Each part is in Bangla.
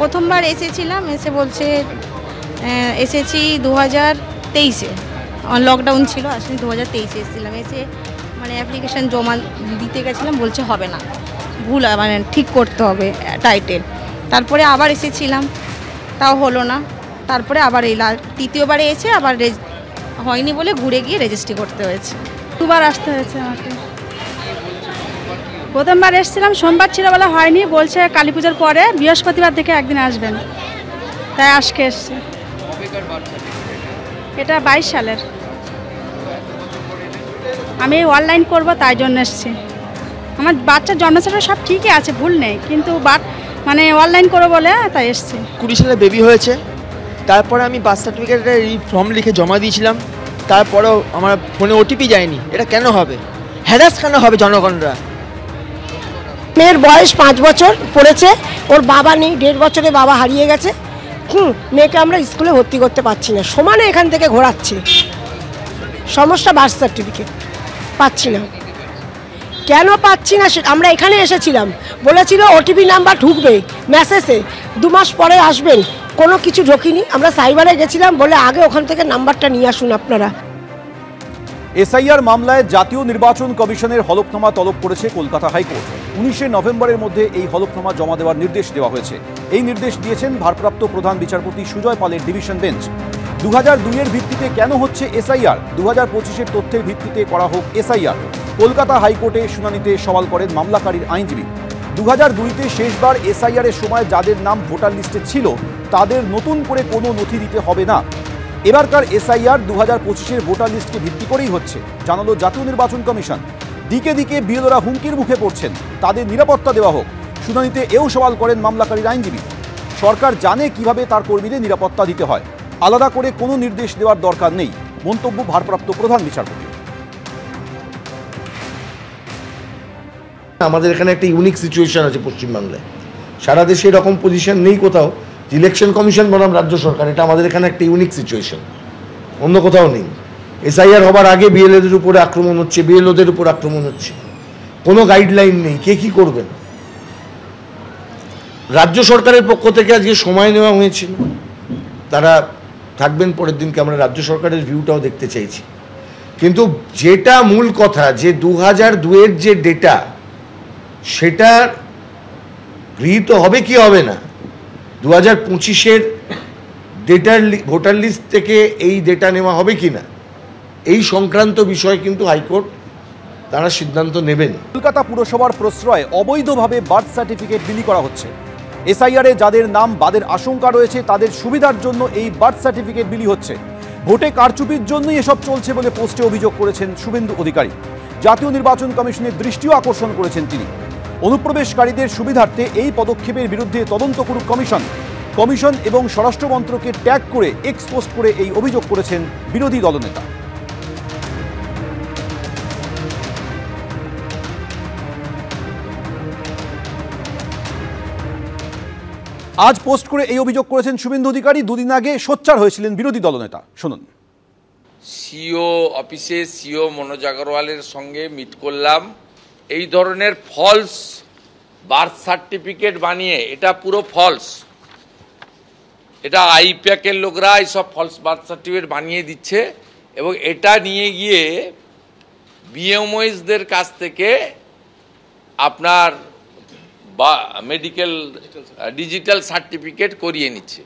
প্রথমবার এসেছিলাম, এসে বলছে এসেছি 2023-এ, লকডাউন ছিল, আসলে 2023-এ এসেছিলাম। এসে মানে অ্যাপ্লিকেশান জমা দিতে গেছিলাম, বলছে হবে না, ভুল, মানে ঠিক করতে হবে টাইটেল। তারপরে আবার এসেছিলাম, তাও হলো না। তারপরে আবার এই তৃতীয়বারে এসে আবার হয়নি বলে ঘুরে গিয়ে রেজিস্ট্রি করতে হয়েছে। দুবার আসতে হয়েছে আমাকে। প্রথমবার এসেছিলাম, সোমবার ছিল বলে হয়নি, বলছে কালী পুজোর পরে বৃহস্পতিবার থেকে একদিন আসবেন, তাই আজকে এসছে। এটা 22 সালের। আমি অনলাইন করব, তাই জন্য এসেছি। আমার বাচ্চার জন্ম সার্টিফিকেট সব ঠিকই আছে, ভুল নেই, কিন্তু মানে অনলাইন করবো বলে তাই এসেছি। 20 সালে বেবি হয়েছে, তারপরে আমি বার্থ সার্টিফিকেটের এই ফর্ম লিখে জমা দিয়েছিলাম, তারপরেও আমার ফোনে ওটিপি যায়নি। এটা কেন হবে? হ্যারাস কেন হবে জনগণরা? মেয়ের বয়স 5 বছর পড়েছে, ওর বাবা নেই, 1.5 বছরে বাবা হারিয়ে গেছে। মেয়েকে আমরা স্কুলে ভর্তি করতে পারছি না, সমানে এখান থেকে ঘোরাচ্ছে। সমস্যা বার্থ সার্টিফিকেট পাচ্ছি না। কেন পাচ্ছি না আমরা এখানে এসেছিলাম, বলেছিল ওটিপি নাম্বার ঢুকবে মেসেজে, 2 মাস পরে আসবেন, কোনো কিছু ঢোকেনি। আমরা সাইবারে গেছিলাম, বলে আগে ওখান থেকে নাম্বারটা নিয়ে আসুন আপনারা। এসআইআর মামলায় জাতীয় নির্বাচন কমিশনের হলফনামা তলব করেছে কলকাতা হাইকোর্ট। 19শে নভেম্বরের মধ্যে এই হলফনামা জমা দেওয়ার নির্দেশ দেওয়া হয়েছে। এই নির্দেশ দিয়েছেন ভারপ্রাপ্ত প্রধান বিচারপতি সুজয় পালের ডিভিশন বেঞ্চ। 2002-এর ভিত্তিতে কেন হচ্ছে এসআইআর? 2025-এর তথ্যের ভিত্তিতে করা হোক এসআইআর। কলকাতা হাইকোর্টে শুনানিতে সওয়াল করেন মামলাকারীর আইনজীবী। 2002-তে শেষবার এসআইআর এর সময় যাদের নাম ভোটার লিস্টে ছিল তাদের নতুন করে কোনো নথি দিতে হবে না। এবারকার এসআইআর 2025-এর ভোটার লিস্টকে ভিত্তি করেই হচ্ছে, জানালো জাতীয় নির্বাচন কমিশন। দিকে দিকে বিএলওরা হুমকির মুখে পড়ছেন, তাদের নিরাপত্তা দেওয়া হোক। শুনানিতে এও সওয়াল করেন মামলাকারীর আইনজীবী। সরকার জানে কিভাবে তার কর্মীদের নিরাপত্তা দিতে হয়, আলাদা করে কোনো নির্দেশ দেওয়ার দরকার নেই, মন্তব্য ভারপ্রাপ্ত প্রধান বিচারপতি। আমাদের এখানে একটা ইউনিক সিচুয়েশন আছে পশ্চিমবাংলায়, সারা দেশে এরকম পজিশন নেই কোথাও। ইলেকশন কমিশন বনাম রাজ্য সরকার, এটা আমাদের এখানে একটা ইউনিক সিচুয়েশন, অন্য কোথাও নেই। এসআইআর হবার আগে বিএলওদের উপরে আক্রমণ হচ্ছে, বিএলওদের উপর আক্রমণ হচ্ছে, কোনো গাইডলাইন নেই কে কী করবেন। রাজ্য সরকারের পক্ষ থেকে আজকে সময় নেওয়া হয়েছিল, তারা থাকবেন পরের দিনকে, আমরা রাজ্য সরকারের ভিউটাও দেখতে চাইছি। কিন্তু যেটা মূল কথা, যে 2002-এর যে ডেটা, সেটা গৃহীত হবে কি হবে না, 2025-এর ডেটার ভোটার লিস্ট থেকে এই ডেটা নেওয়া হবে কি না, এই সংক্রান্ত বিষয়ে কিন্তু হাইকোর্ট তারা সিদ্ধান্ত নেবেন। কলকাতা পুরসভার প্রশ্রয়ে অবৈধভাবে বার্থ সার্টিফিকেট বিলি করা হচ্ছে। এসআইআরে যাদের নাম বাদের আশঙ্কা রয়েছে তাদের সুবিধার জন্য এই বার্থ সার্টিফিকেট বিলি হচ্ছে। ভোটে কারচুপির জন্যই এসব চলছে বলে পোস্টে অভিযোগ করেছেন শুভেন্দু অধিকারী। জাতীয় নির্বাচন কমিশনের দৃষ্টিও আকর্ষণ করেছেন তিনি। অনুপ্রবেশকারীদের সুবিধার্থে এই পদক্ষেপের বিরুদ্ধে তদন্ত করুক কমিশন। কমিশন এবং স্বরাষ্ট্র মন্ত্রককে ট্যাগ করে এক্স পোস্ট করে এই অভিযোগ করেছেন বিরোধী দলনেতা। আজ পোস্ট করে এই অভিযোগ করেছেন শুভেন্দু অধিকারী। দুদিন আগে সোচ্চার হয়েছিলেন বিরোধী দলনেতা, শুনুন। সিও অফিসে সিও মনোজ আগরওয়ালের সঙ্গে মিট করলাম। এই ধরনের ফলস বার্থ সার্টিফিকেট বানিয়ে, এটা পুরো ফলস, এটা আইপ্যাকের লোকরা এইসব ফলস বার্থ সার্টিফিকেট বানিয়ে দিচ্ছে এবং এটা নিয়ে গিয়ে বিএমওইসদের কাছ থেকে আপনার বা মেডিকেল ডিজিটাল সার্টিফিকেট করিয়ে নিচ্ছে।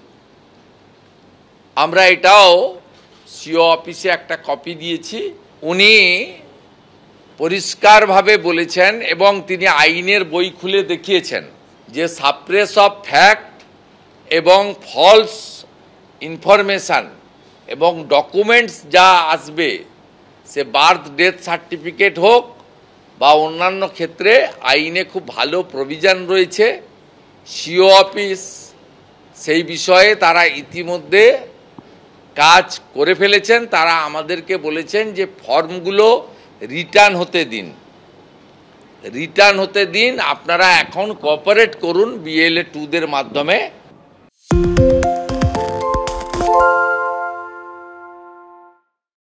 আমরা এটাও সিও অফিসে একটা কপি দিয়েছি। উনি পরিষ্কারভাবে বলেছেন এবং তিনি আইনের বই খুলে দেখিয়েছেন যে সাপ্রেস অফ ফ্যাক্ট এবং ফলস ইনফরমেশান এবং ডকুমেন্টস যা আসবে, সে বার্থ ডেথ সার্টিফিকেট হোক বা অন্যান্য ক্ষেত্রে আইনে খুব ভালো প্রভিশন রয়েছে। সিও অফিস সেই বিষয়ে তারা ইতিমধ্যে কাজ করে ফেলেছেন। তারা আমাদেরকে বলেছেন যে ফর্মগুলো রিটার্ন হতে দিন, আপনারা এখন কোঅপারেট করুন বিএলএ 2দের মাধ্যমে।